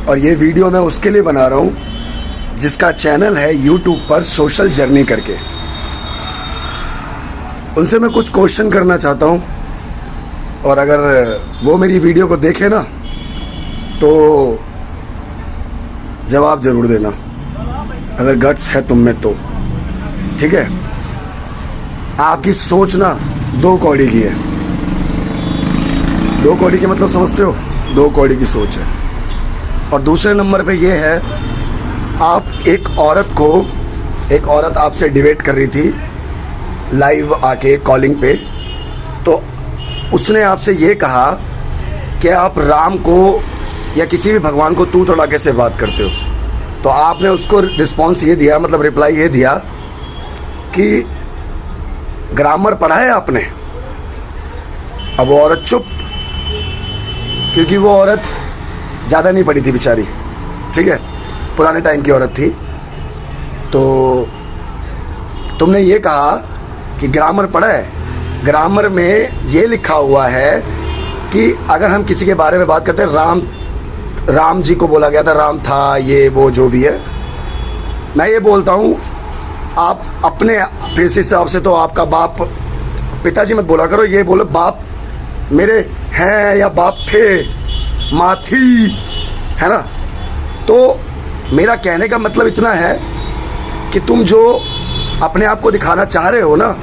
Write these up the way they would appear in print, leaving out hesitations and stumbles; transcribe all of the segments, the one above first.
और ये वीडियो मैं उसके लिए बना रहा हूँ जिसका चैनल है यूट्यूब पर सोशल जर्नी करके। उनसे मैं कुछ क्वेश्चन करना चाहता हूँ और अगर वो मेरी वीडियो को देखे ना तो जवाब ज़रूर देना, अगर गट्स है तुम में तो। ठीक है, आपकी सोच ना 2 कौड़ी की है। 2 कौड़ी की मतलब समझते हो? 2 कौड़ी की सोच है। और दूसरे नंबर पे ये है, आप एक औरत आपसे डिबेट कर रही थी लाइव आके कॉलिंग पे, तो उसने आपसे ये कहा कि आप राम को या किसी भी भगवान को तू तड़ा कैसे बात करते हो। तो आपने उसको रिस्पॉन्स ये दिया, मतलब रिप्लाई ये दिया कि ग्रामर पढ़ा है आपने। अब वो औरत चुप, क्योंकि वो औरत ज़्यादा नहीं पढ़ी थी बेचारी, ठीक है, पुराने टाइम की औरत थी। तो तुमने ये कहा कि ग्रामर पढ़ा है। ग्रामर में ये लिखा हुआ है कि अगर हम किसी के बारे में बात करते हैं, राम जी को बोला गया था, राम था, ये वो जो भी है। मैं ये बोलता हूँ, आप अपने फेस हिसाब से तो आपका बाप, पिताजी मत बोला करो, ये बोलो बाप मेरे हैं या बाप थे, माँ थी, है ना। तो मेरा कहने का मतलब इतना है कि तुम जो अपने आप को दिखाना चाह रहे हो ना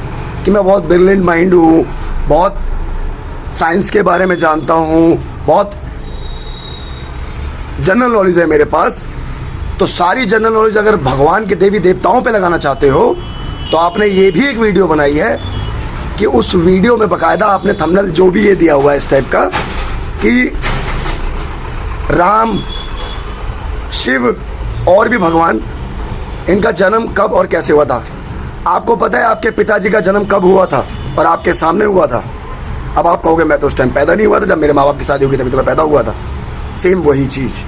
कि मैं बहुत ब्रिलियंट माइंड हूँ, बहुत साइंस के बारे में जानता हूँ, बहुत जनरल नॉलेज है मेरे पास, तो सारी जनरल नॉलेज अगर भगवान के देवी देवताओं पे लगाना चाहते हो तो आपने ये भी एक वीडियो बनाई है कि उस वीडियो में बाकायदा आपने थंबनेल जो भी ये दिया हुआ है इस टाइप का कि राम, शिव और भी भगवान, इनका जन्म कब और कैसे हुआ था। आपको पता है आपके पिताजी का जन्म कब हुआ था और आपके सामने हुआ था। अब आप कहोगे मैं तो उस टाइम पैदा नहीं हुआ था, जब मेरे माँ बाप की शादी हुई तभी तो मैं पैदा हुआ था। सेम वही चीज़,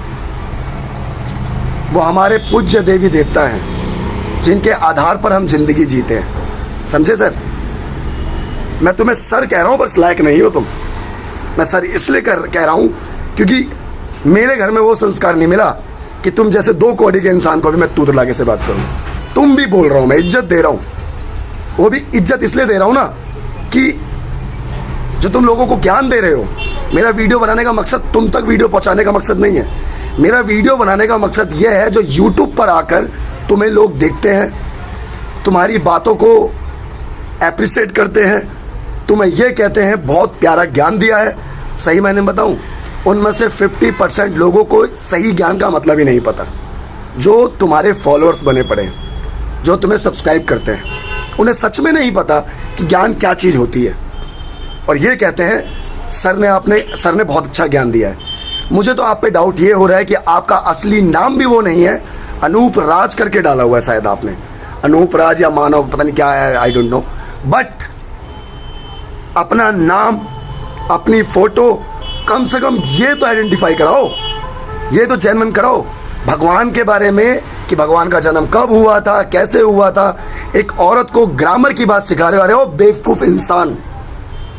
वो हमारे पूज्य देवी देवता हैं जिनके आधार पर हम जिंदगी जीते हैं। समझे सर? मैं तुम्हें सर कह रहा हूँ, बस लायक नहीं हो तुम। मैं सर इसलिए कह रहा हूँ क्योंकि मेरे घर में वो संस्कार नहीं मिला कि तुम जैसे 2 कौड़ी के इंसान को भी मैं तू तड़ाके से बात करूँ। तुम भी बोल रहा हूँ, मैं इज्जत दे रहा हूँ। वो भी इज्जत इसलिए दे रहा हूँ ना कि जो तुम लोगों को ज्ञान दे रहे हो, मेरा वीडियो बनाने का मकसद तुम तक वीडियो पहुंचाने का मकसद नहीं है। मेरा वीडियो बनाने का मकसद यह है जो यूट्यूब पर आकर तुम्हें लोग देखते हैं, तुम्हारी बातों को एप्रिशिएट करते हैं, तुम्हें यह कहते हैं बहुत प्यारा ज्ञान दिया है। सही मैंने बताऊं, उनमें से 50% लोगों को सही ज्ञान का मतलब ही नहीं पता। जो तुम्हारे फॉलोअर्स बने पड़े हैं, जो तुम्हें सब्सक्राइब करते हैं, उन्हें सच में नहीं पता कि ज्ञान क्या चीज़ होती है। और ये कहते हैं सर ने बहुत अच्छा ज्ञान दिया है। मुझे तो आप पे डाउट ये हो रहा है कि आपका असली नाम भी वो नहीं है, अनूप राज करके डाला हुआ है शायद आपने, अनूप राज या मानव, पता नहीं क्या है, आई डोंट नो। बट अपना नाम, अपनी फोटो, कम से कम ये तो आइडेंटिफाई कराओ, ये तो जेन्युइन कराओ भगवान के बारे में कि भगवान का जन्म कब हुआ था, कैसे हुआ था। एक औरत को ग्रामर की बात सिखा रहे हो बेवकूफ़ इंसान।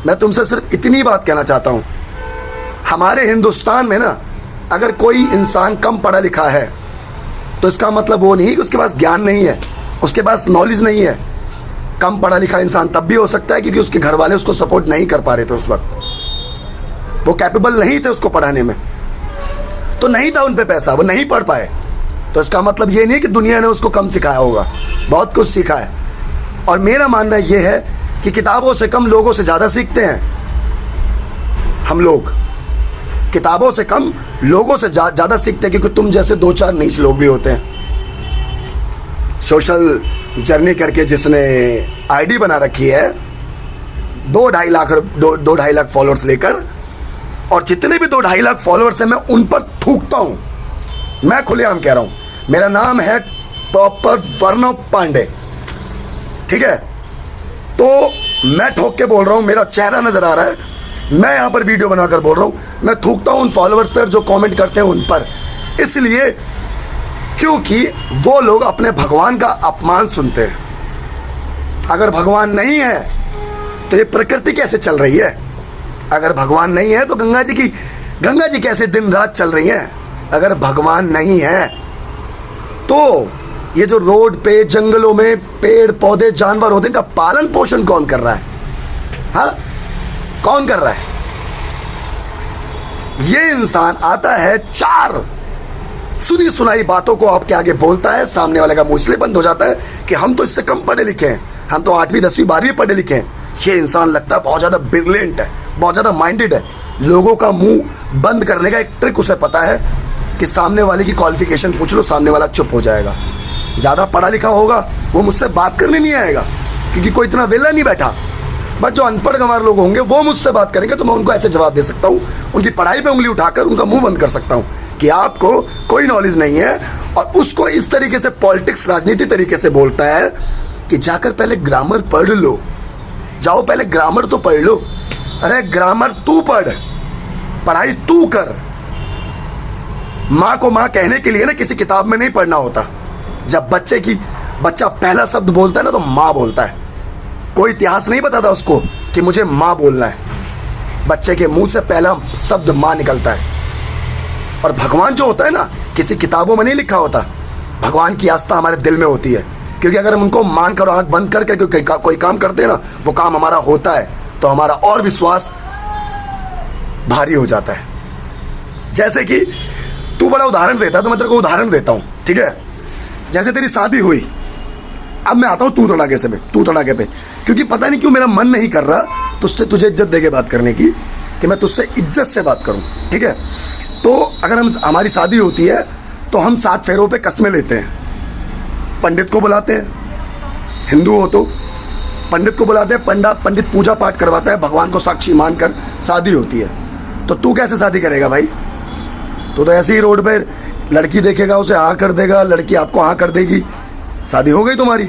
मैं तुमसे सिर्फ इतनी बात कहना चाहता हूँ, हमारे हिंदुस्तान में ना अगर कोई इंसान कम पढ़ा लिखा है तो इसका मतलब वो नहीं कि उसके पास ज्ञान नहीं है, उसके पास नॉलेज नहीं है। कम पढ़ा लिखा इंसान तब भी हो सकता है क्योंकि उसके घर वाले उसको सपोर्ट नहीं कर पा रहे थे उस वक्त, वो कैपेबल नहीं थे उसको पढ़ाने में, तो नहीं था उन पे पैसा, वो नहीं पढ़ पाए। तो इसका मतलब ये नहीं कि दुनिया ने उसको कम सिखाया होगा, बहुत कुछ सीखा है। और मेरा मानना ये है कि किताबों से कम लोगों से ज़्यादा सीखते हैं हम लोग। किताबों से कम लोगों से ज़्यादा सीखते हैं, क्योंकि तुम जैसे 2-4 नीच लोग भी होते हैं। सोशल जर्नी करके जिसने आईडी बना रखी है 2-2.5 लाख फॉलोअर्स लेकर, और जितने भी 2-2.5 लाख फॉलोअर्स हैं मैं उन पर थूकता हूँ। मैं खुलेआम कह रहा हूँ, मेरा नाम है प्रॉपर वर्णव पांडे, ठीक है। तो मैं ठोक के बोल रहा हूँ, मेरा चेहरा नजर आ रहा है, मैं यहाँ पर वीडियो बनाकर बोल रहा हूँ। मैं थूकता हूँ उन फॉलोअर्स पर जो कमेंट करते हैं उन पर, इसलिए क्योंकि वो लोग अपने भगवान का अपमान सुनते हैं। अगर भगवान नहीं है तो ये प्रकृति कैसे चल रही है? अगर भगवान नहीं है तो गंगा जी कैसे दिन रात चल रही है? अगर भगवान नहीं है तो ये जो रोड पे जंगलों में पेड़ पौधे जानवर होते हैं, इनका पालन पोषण कौन कर रहा है? हाँ, कौन कर रहा है? ये इंसान आता है, 4 सुनी सुनाई बातों को आपके आगे बोलता है, सामने वाले का मुंह इसलिए बंद हो जाता है कि हम तो इससे कम पढ़े लिखे हैं, हम तो 8वीं 10वीं 12वीं पढ़े लिखे हैं। ये इंसान लगता है बहुत ज्यादा ब्रिलियंट है, बहुत ज्यादा माइंडेड है। लोगों का मुंह बंद करने का एक ट्रिक उसे पता है कि सामने वाले की क्वालिफिकेशन पूछ लो, सामने वाला चुप हो जाएगा। ज्यादा पढ़ा लिखा होगा वो मुझसे बात करने नहीं आएगा, क्योंकि कोई इतना वेला नहीं बैठा। बट जो अनपढ़ गंवार लोग होंगे वो मुझसे बात करेंगे तो मैं उनको ऐसे जवाब दे सकता हूँ, उनकी पढ़ाई पे उंगली उठाकर उनका मुंह बंद कर सकता हूँ कि आपको कोई नॉलेज नहीं है। और उसको इस तरीके से पॉलिटिक्स, राजनीति तरीके से बोलता है कि जाकर पहले ग्रामर पढ़ लो, जाओ पहले ग्रामर तो पढ़ लो। अरे ग्रामर तू पढ़, पढ़ाई तू कर। माँ को माँ कहने के लिए ना किसी किताब में नहीं पढ़ना होता। जब बच्चा पहला शब्द बोलता है ना तो माँ बोलता है। कोई इतिहास नहीं बताता उसको कि मुझे माँ बोलना है। बच्चे के मुंह से पहला शब्द माँ निकलता है। और भगवान जो होता है ना, किसी किताबों में नहीं लिखा होता। भगवान की आस्था हमारे दिल में होती है, क्योंकि अगर हम उनको मान कर आंख बंद करके कोई काम करते हैं ना, वो काम हमारा होता है तो हमारा और विश्वास भारी हो जाता है। जैसे कि तू बड़ा उदाहरण देता है तो मैं तेरे को उदाहरण देता हूं, ठीक है? जैसे तेरी शादी हुई, अब मैं आता हूं तू तड़ाके पे, क्योंकि पता नहीं क्यों मेरा मन नहीं कर रहा तुझे इज्जत देके बात करने की, कि मैं तुझसे इज्जत से बात करूं, ठीक है? तो अगर हमारी शादी होती है तो हम 7 फेरों पे कस्में लेते हैं। पंडित को बुलाते हैं, हिंदू हो तो पंडित को बुलाते हैं, पंडित पूजा पाठ करवाता है, भगवान को साक्षी मानकर शादी होती है। तो तू कैसे शादी करेगा भाई? तू तो ऐसे ही रोड पे लड़की देखेगा, उसे हाँ कर देगा, लड़की आपको हाँ कर देगी, शादी हो गई तुम्हारी।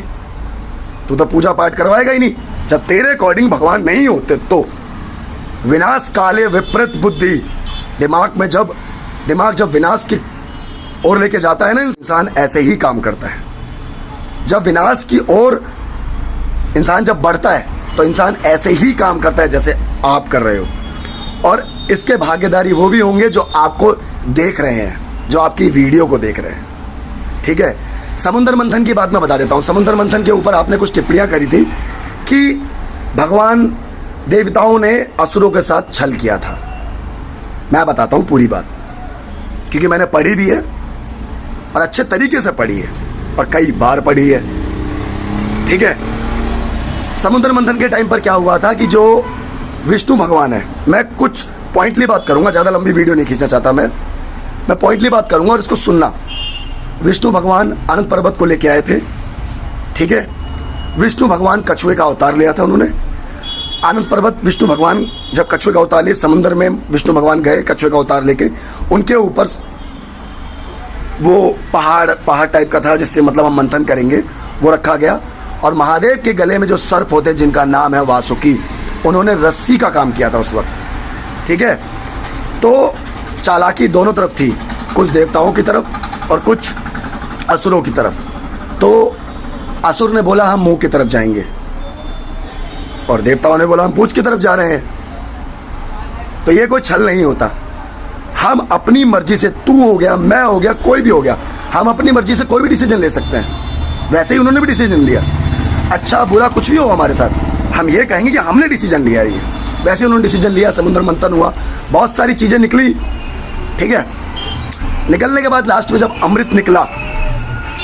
तू तो पूजा पाठ करवाएगा ही नहीं। जब तेरे अकॉर्डिंग भगवान नहीं होते तो विनाश काले विपरीत बुद्धि, दिमाग जब विनाश की ओर लेके जाता है ना, इंसान ऐसे ही काम करता है। जब विनाश की ओर इंसान जब बढ़ता है तो इंसान ऐसे ही काम करता है जैसे आप कर रहे हो। और इसके भागीदारी वो भी होंगे जो आपको देख रहे हैं, जो आपकी वीडियो को देख रहे हैं, ठीक है? समुद्र मंथन की बात मैं बता देता हूँ। समुद्र मंथन के ऊपर आपने कुछ टिप्पणियां करी थी कि भगवान देवताओं ने असुरों के साथ छल किया था। मैं बताता हूँ पूरी बात, क्योंकि मैंने पढ़ी भी है और अच्छे तरीके से पढ़ी है और कई बार पढ़ी है, ठीक है? समुद्र मंथन के टाइम पर क्या हुआ था कि जो विष्णु भगवान है, मैं कुछ पॉइंटली बात करूंगा, ज़्यादा लंबी वीडियो नहीं खींचना चाहता मैं पॉइंटली बात करूंगा और इसको सुनना। विष्णु भगवान आनंद पर्वत को लेके आए थे, ठीक है? विष्णु भगवान कछुए का अवतार लिया था उन्होंने। आनंद पर्वत विष्णु भगवान जब कछुए का अवतार लिए, समुद्र में विष्णु भगवान गए कछुए का अवतार लेके, उनके ऊपर वो पहाड़ टाइप का था जिससे मतलब हम मंथन करेंगे, वो रखा गया। और महादेव के गले में जो सर्प होते हैं जिनका नाम है वासुकी, उन्होंने रस्सी का काम किया था उस वक्त, ठीक है? तो चालाकी दोनों तरफ थी, कुछ देवताओं की तरफ और कुछ असुरों की तरफ। तो असुर ने बोला हम मुंह की तरफ जाएंगे और देवताओं ने बोला हम पूंछ की तरफ जा रहे हैं। तो ये कोई छल नहीं होता। हम अपनी मर्जी से, तू हो गया, मैं हो गया, कोई भी हो गया, हम अपनी मर्जी से कोई भी डिसीजन ले सकते हैं। वैसे ही उन्होंने भी डिसीजन लिया, अच्छा बुरा कुछ भी हो हमारे साथ, हम ये कहेंगे कि हमने डिसीजन लिया है। ये वैसे उन्होंने डिसीजन लिया, समुद्र मंथन हुआ, बहुत सारी चीज़ें निकली, ठीक है? निकलने के बाद लास्ट में जब अमृत निकला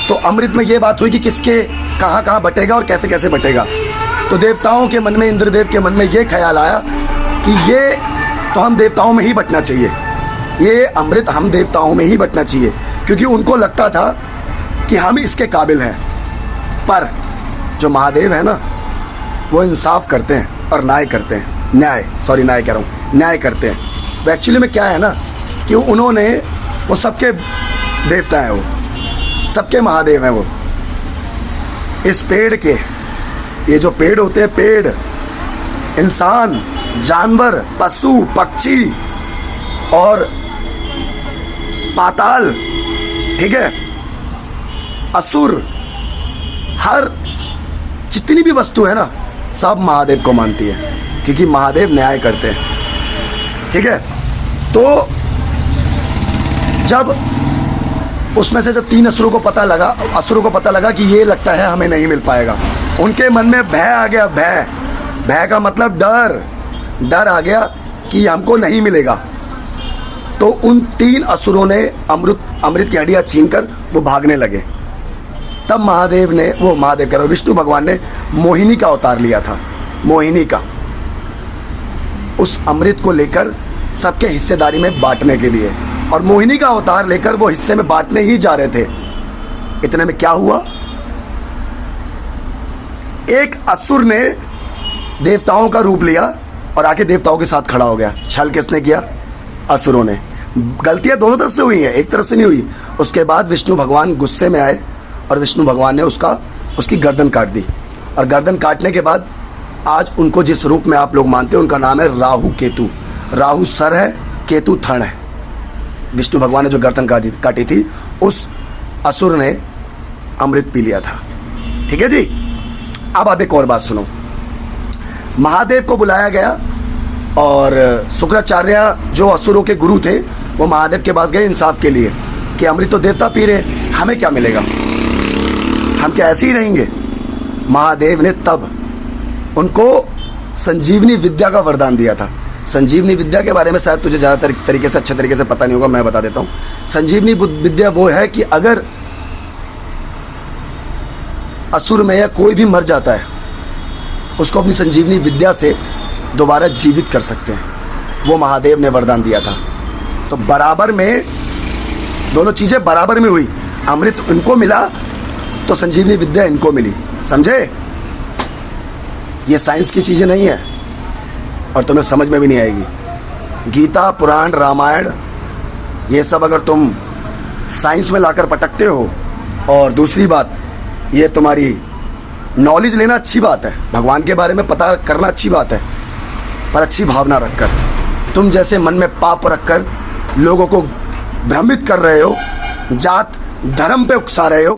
तो अमृत में ये बात हुई कि किसके कहाँ बटेगा और कैसे कैसे बटेगा। तो देवताओं के मन में, इंद्रदेव के मन में ये ख्याल आया कि ये तो हम देवताओं में ही बटना चाहिए, ये अमृत हम देवताओं में ही बटना चाहिए, क्योंकि उनको लगता था कि हम इसके काबिल हैं। पर जो महादेव है ना, वो इंसाफ करते हैं और न्याय करते हैं, न्याय करते हैं। वो एक्चुअली में क्या है ना कि उन्होंने, वो सबके देवता हैं, वो सबके महादेव हैं। वो इस पेड़ के, ये जो पेड़ होते हैं, पेड़, इंसान, जानवर, पशु पक्षी और पाताल, ठीक है, असुर, हर जितनी भी वस्तु है ना, सब महादेव को मानती है, क्योंकि महादेव न्याय करते हैं, ठीक है? तो जब उसमें से जब 3 असुरों को पता लगा कि ये लगता है हमें नहीं मिल पाएगा, उनके मन में भय आ गया। भय का मतलब डर आ गया कि हमको नहीं मिलेगा। तो उन 3 असुरों ने अमृत की हड्डियां छीनकर वो भागने लगे। तब विष्णु भगवान ने मोहिनी का अवतार लिया था। मोहिनी का, उस अमृत को लेकर सबके हिस्सेदारी में बांटने के लिए, और मोहिनी का अवतार लेकर वो हिस्से में बांटने ही जा रहे थे। इतने में क्या हुआ, एक असुर ने देवताओं का रूप लिया और आके देवताओं के साथ खड़ा हो गया। छल किसने किया? असुरों ने। गलतियां दोनों तरफ से हुई हैं, एक तरफ से नहीं हुई। उसके बाद विष्णु भगवान गुस्से में आए और विष्णु भगवान ने उसकी गर्दन काट दी। और गर्दन काटने के बाद आज उनको जिस रूप में आप लोग मानते हैं उनका नाम है राहु केतु। राहु सर है, केतु थन है। विष्णु भगवान ने जो गर्दन काटी थी, उस असुर ने अमृत पी लिया था। ठीक है जी। अब आप एक और बात सुनो। महादेव को बुलाया गया और शुक्राचार्य जो असुरों के गुरु थे वो महादेव के पास गए इंसाफ के लिए कि अमृत तो देवता पी रहे, हमें क्या मिलेगा, हम क्या ऐसे ही रहेंगे। महादेव ने तब उनको संजीवनी विद्या का वरदान दिया था। संजीवनी विद्या के बारे में शायद तुझे ज़्यादा तरीके से अच्छे तरीके से पता नहीं होगा, मैं बता देता हूँ। संजीवनी विद्या वो है कि अगर असुर में या कोई भी मर जाता है, उसको अपनी संजीवनी विद्या से दोबारा जीवित कर सकते हैं। वो महादेव ने वरदान दिया था। तो बराबर में दोनों चीज़ें बराबर में हुई। अमृत इनको मिला तो संजीवनी विद्या इनको मिली। समझे? ये साइंस की चीज़ें नहीं है और तुम्हें समझ में भी नहीं आएगी। गीता, पुराण, रामायण, ये सब अगर तुम साइंस में लाकर पटकते हो, और दूसरी बात, ये तुम्हारी नॉलेज लेना अच्छी बात है, भगवान के बारे में पता करना अच्छी बात है, पर अच्छी भावना रखकर। तुम जैसे मन में पाप रखकर लोगों को भ्रमित कर रहे हो, जात धर्म पे उकसा रहे हो,